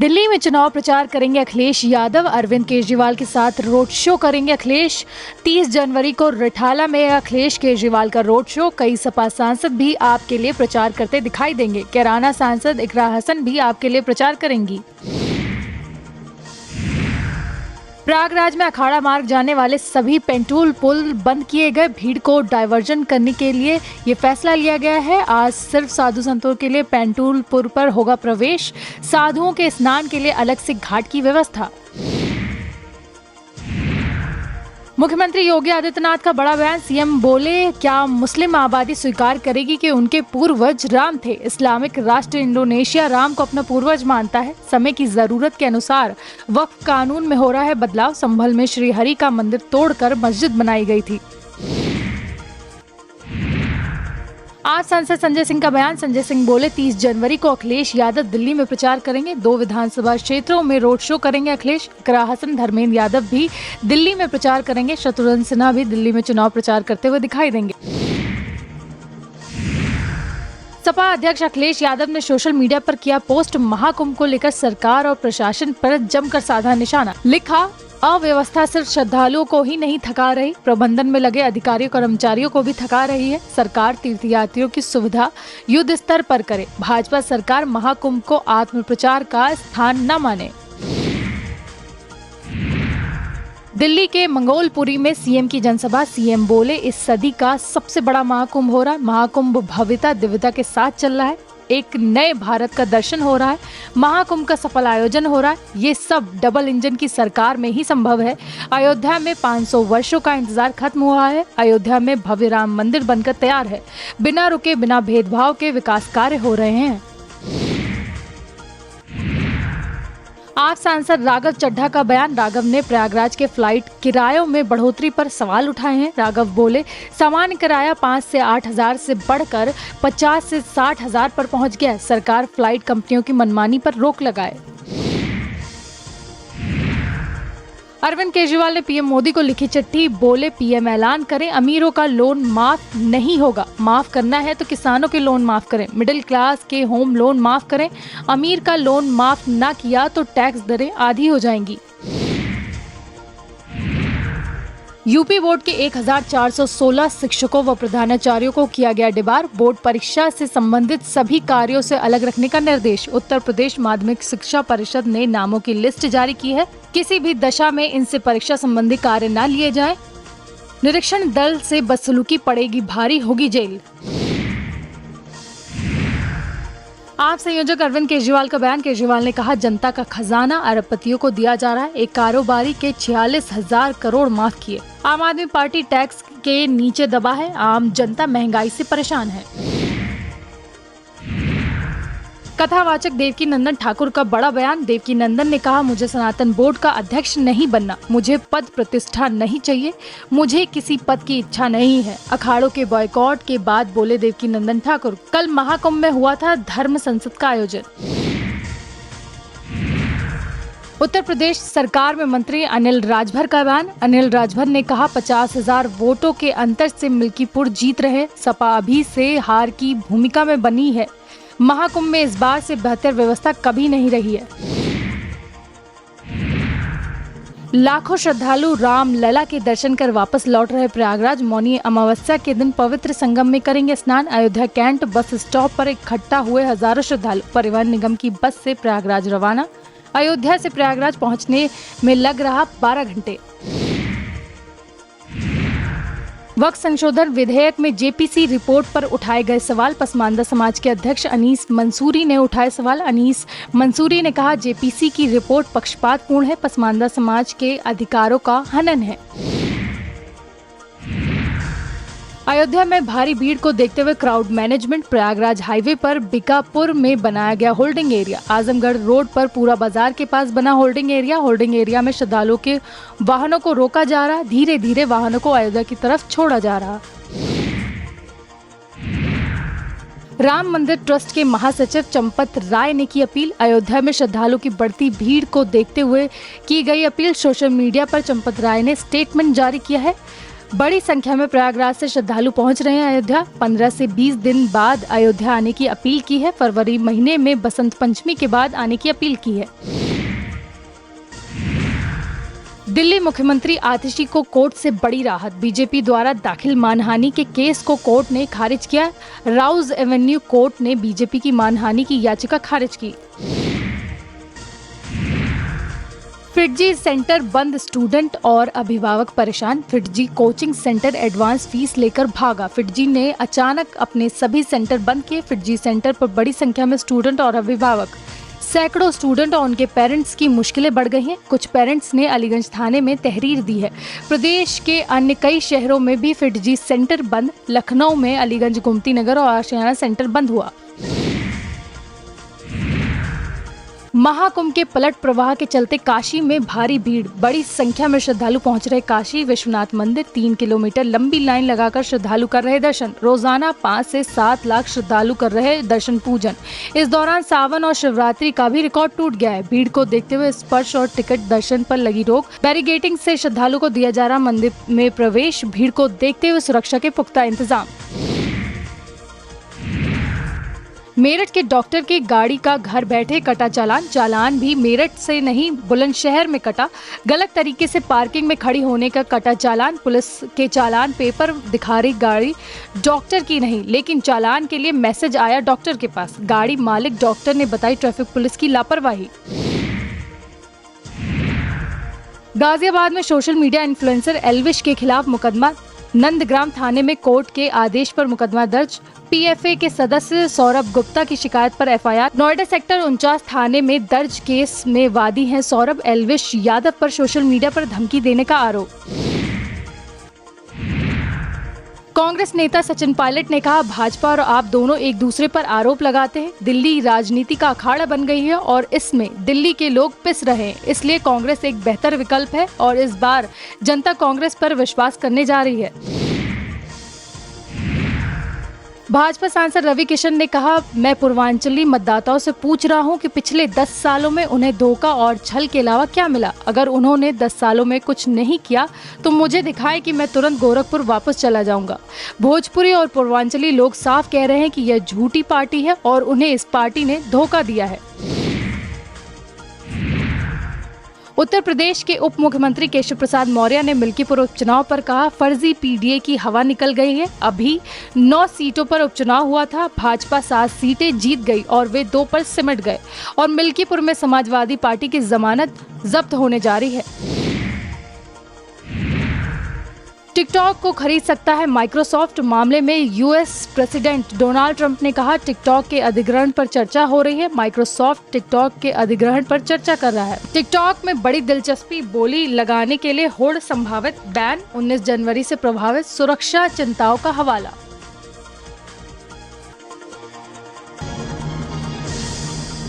दिल्ली में चुनाव प्रचार करेंगे अखिलेश यादव, अरविंद केजरीवाल के साथ रोड शो करेंगे अखिलेश। 30 जनवरी को रिठाला में अखिलेश केजरीवाल का रोड शो। कई सपा सांसद भी आपके लिए प्रचार करते दिखाई देंगे। कैराना सांसद इकरा हसन भी आपके लिए प्रचार करेंगी। प्रयागराज में अखाड़ा मार्ग जाने वाले सभी पेंटूल पुल बंद किए गए। भीड़ को डायवर्जन करने के लिए ये फैसला लिया गया है। आज सिर्फ साधु संतों के लिए पेंटूल पुल पर होगा प्रवेश। साधुओं के स्नान के लिए अलग से घाट की व्यवस्था। मुख्यमंत्री योगी आदित्यनाथ का बड़ा बयान। सीएम बोले, क्या मुस्लिम आबादी स्वीकार करेगी कि उनके पूर्वज राम थे? इस्लामिक राष्ट्र इंडोनेशिया राम को अपना पूर्वज मानता है। समय की जरूरत के अनुसार वक्फ कानून में हो रहा है बदलाव। संभल में श्री हरि का मंदिर तोड़कर मस्जिद बनाई गई थी। आज सांसद संजय सिंह का बयान। संजय सिंह बोले, 30 जनवरी को अखिलेश यादव दिल्ली में प्रचार करेंगे। 2 विधानसभा क्षेत्रों में रोड शो करेंगे अखिलेश। इकरा हसन, धर्मेंद्र यादव भी दिल्ली में प्रचार करेंगे। शत्रुघ्न सिन्हा भी दिल्ली में चुनाव प्रचार करते हुए दिखाई देंगे। सपा अध्यक्ष अखिलेश यादव ने सोशल मीडिया पर किया पोस्ट। महाकुंभ को लेकर सरकार और प्रशासन पर जमकर साधा निशाना। लिखा, अव्यवस्था सिर्फ श्रद्धालुओं को ही नहीं थका रही, प्रबंधन में लगे अधिकारियों कर्मचारियों को भी थका रही है। सरकार तीर्थयात्रियों की सुविधा युद्ध स्तर पर करे। भाजपा सरकार महाकुंभ को आत्म प्रचार का स्थान न माने। दिल्ली के मंगोलपुरी में सीएम की जनसभा। सीएम बोले, इस सदी का सबसे बड़ा महाकुंभ हो रहा है। महाकुंभ भव्यता दिव्यता के साथ चल रहा है। एक नए भारत का दर्शन हो रहा है। महाकुंभ का सफल आयोजन हो रहा है। ये सब डबल इंजन की सरकार में ही संभव है। अयोध्या में 500 वर्षों का इंतजार खत्म हुआ है। अयोध्या में भव्य राम मंदिर बनकर तैयार है। बिना रुके बिना भेदभाव के विकास कार्य हो रहे हैं। आप सांसद राघव चड्ढा का बयान। राघव ने प्रयागराज के फ्लाइट किरायों में बढ़ोतरी पर सवाल उठाए हैं। राघव बोले, सामान्य किराया 5 से 8 हजार से बढ़कर 50 से 60 हजार पर पहुंच गया। सरकार फ्लाइट कंपनियों की मनमानी पर रोक लगाए। अरविंद केजरीवाल ने पीएम मोदी को लिखी चिट्ठी। बोले, पीएम ऐलान करें, अमीरों का लोन माफ नहीं होगा। माफ करना है तो किसानों के लोन माफ करें, मिडिल क्लास के होम लोन माफ करें। अमीर का लोन माफ ना किया तो टैक्स दरें आधी हो जाएंगी। यूपी बोर्ड के 1416 शिक्षकों व प्रधानाचार्यों को किया गया डिबार। बोर्ड परीक्षा से संबंधित सभी कार्यों से अलग रखने का निर्देश। उत्तर प्रदेश माध्यमिक शिक्षा परिषद ने नामों की लिस्ट जारी की है। किसी भी दशा में इनसे परीक्षा संबंधी कार्य न लिए जाएं। निरीक्षण दल से बदसलूकी पड़ेगी भारी, होगी जेल। आप संयोजक अरविंद केजरीवाल का बयान। केजरीवाल ने कहा, जनता का खजाना अरबपतियों को दिया जा रहा है। एक कारोबारी के 46,000 करोड़ माफ किए। आम आदमी पार्टी टैक्स के नीचे दबा है। आम जनता महंगाई से परेशान है। कथावाचक देवकी नंदन ठाकुर का बड़ा बयान। देवकी नंदन ने कहा, मुझे सनातन बोर्ड का अध्यक्ष नहीं बनना। मुझे पद प्रतिष्ठा नहीं चाहिए। मुझे किसी पद की इच्छा नहीं है। अखाड़ों के बॉयकॉट के बाद बोले देवकी नंदन ठाकुर। कल महाकुंभ में हुआ था धर्म संसद का आयोजन। उत्तर प्रदेश सरकार में मंत्री अनिल राजभर का बयान। अनिल राजभर ने कहा, 50,000 वोटों के अंतर से मिल्कीपुर जीत रहे। सपा अभी से हार की भूमिका में बनी है। महाकुंभ में इस बार से बेहतर व्यवस्था कभी नहीं रही है। लाखों श्रद्धालु राम लला के दर्शन कर वापस लौट रहे प्रयागराज। मौनी अमावस्या के दिन पवित्र संगम में करेंगे स्नान। अयोध्या कैंट बस स्टॉप पर इकट्ठा हुए हजारों श्रद्धालु। परिवहन निगम की बस से प्रयागराज रवाना। अयोध्या से प्रयागराज पहुंचने में लग रहा 12 घंटे। वक्फ संशोधन विधेयक में जेपीसी रिपोर्ट पर उठाए गए सवाल। पसमानदा समाज के अध्यक्ष अनीस मंसूरी ने उठाए सवाल। अनीस मंसूरी ने कहा, जेपीसी की रिपोर्ट पक्षपातपूर्ण है। पसमानदा समाज के अधिकारों का हनन है। अयोध्या में भारी भीड़ को देखते हुए क्राउड मैनेजमेंट। प्रयागराज हाईवे पर बिकापुर में बनाया गया होल्डिंग एरिया। आजमगढ़ रोड पर पूरा बाजार के पास बना होल्डिंग एरिया। होल्डिंग एरिया में श्रद्धालुओं के वाहनों को रोका जा रहा। धीरे धीरे वाहनों को अयोध्या की तरफ छोड़ा जा रहा। राम मंदिर ट्रस्ट के महासचिव चंपत राय ने की अपील। अयोध्या में श्रद्धालुओं की बढ़ती भीड़ को देखते हुए की गई अपील। सोशल मीडिया पर चंपत राय ने स्टेटमेंट जारी किया है। बड़ी संख्या में प्रयागराज से श्रद्धालु पहुंच रहे हैं अयोध्या। 15 से 20 दिन बाद अयोध्या आने की अपील की है। फरवरी महीने में बसंत पंचमी के बाद आने की अपील की है। दिल्ली मुख्यमंत्री आतिशी को कोर्ट से बड़ी राहत। बीजेपी द्वारा दाखिल मानहानि के केस को कोर्ट ने खारिज किया। राउज एवेन्यू कोर्ट ने बीजेपी की मानहानि की याचिका खारिज की। फिटजी सेंटर बंद, स्टूडेंट और अभिभावक परेशान। FIITJEE coaching centre advance fees लेकर भागा। फिटजी ने अचानक अपने सभी सेंटर बंद किए। फिटजी सेंटर पर बड़ी संख्या में स्टूडेंट और अभिभावक, सैकड़ों स्टूडेंट और उनके पेरेंट्स की मुश्किलें बढ़ गई हैं। कुछ पेरेंट्स ने अलीगंज थाने में तहरीर दी है। प्रदेश के अन्य कई शहरों में भी फिटजी सेंटर बंद। लखनऊ में अलीगंज, गोमती नगर और आशियाना सेंटर बंद हुआ। महाकुंभ के पलट प्रवाह के चलते काशी में भारी भीड़। बड़ी संख्या में श्रद्धालु पहुंच रहे काशी विश्वनाथ मंदिर। 3 किलोमीटर लंबी लाइन लगाकर श्रद्धालु कर रहे दर्शन। रोजाना 5 से 7 लाख श्रद्धालु कर रहे दर्शन पूजन। इस दौरान सावन और शिवरात्रि का भी रिकॉर्ड टूट गया है। भीड़ को देखते हुए स्पर्श और टिकट दर्शन पर लगी रोक। बैरिकेडिंग से श्रद्धालु को दिया जा रहा मंदिर में प्रवेश। भीड़ को देखते हुए सुरक्षा के पुख्ता इंतजाम। मेरठ के डॉक्टर की गाड़ी का घर बैठे कटा चालान। चालान भी मेरठ से नहीं, बुलंदशहर में कटा। गलत तरीके से पार्किंग में खड़ी होने का कटा चालान। पुलिस के चालान पेपर दिखा रही गाड़ी डॉक्टर की नहीं, लेकिन चालान के लिए मैसेज आया डॉक्टर के पास। गाड़ी मालिक डॉक्टर ने बताई ट्रैफिक पुलिस की लापरवाही। गाजियाबाद में सोशल मीडिया इन्फ्लुएंसर एल्विश के खिलाफ मुकदमा। नंदग्राम थाने में कोर्ट के आदेश पर मुकदमा दर्ज। पीएफए के सदस्य सौरभ गुप्ता की शिकायत पर एफआईआर। नोएडा सेक्टर 49 थाने में दर्ज केस में वादी हैं सौरभ। एल्विश यादव पर सोशल मीडिया पर धमकी देने का आरोप। कांग्रेस नेता सचिन पायलट ने कहा, भाजपा और आप दोनों एक दूसरे पर आरोप लगाते हैं। दिल्ली राजनीति का अखाड़ा बन गई है और इसमें दिल्ली के लोग पिस रहे हैं। इसलिए कांग्रेस एक बेहतर विकल्प है और इस बार जनता कांग्रेस पर विश्वास करने जा रही है। भाजपा सांसद रवि किशन ने कहा, मैं पूर्वांचली मतदाताओं से पूछ रहा हूं कि पिछले 10 सालों में उन्हें धोखा और छल के अलावा क्या मिला। अगर उन्होंने 10 सालों में कुछ नहीं किया तो मुझे दिखाए कि मैं तुरंत गोरखपुर वापस चला जाऊंगा। भोजपुरी और पूर्वांचली लोग साफ कह रहे हैं कि यह झूठी पार्टी है और उन्हें इस पार्टी ने धोखा दिया है। उत्तर प्रदेश के उप मुख्यमंत्री केशव प्रसाद मौर्य ने मिल्कीपुर उपचुनाव पर कहा, फर्जी पीडीए की हवा निकल गई है। अभी 9 सीटों पर उपचुनाव हुआ था। भाजपा 7 सीटें जीत गई और वे 2 पर सिमट गए और मिल्कीपुर में समाजवादी पार्टी की जमानत जब्त होने जा रही है। टिकटॉक को खरीद सकता है माइक्रोसॉफ्ट। मामले में यूएस प्रेसिडेंट डोनाल्ड ट्रंप ने कहा, टिकटॉक के अधिग्रहण पर चर्चा हो रही है। माइक्रोसॉफ्ट टिकटॉक के अधिग्रहण पर चर्चा कर रहा है। टिकटॉक में बड़ी दिलचस्पी, बोली लगाने के लिए होड़ संभावित बैन। 19 जनवरी से प्रभावित, सुरक्षा चिंताओं का हवाला।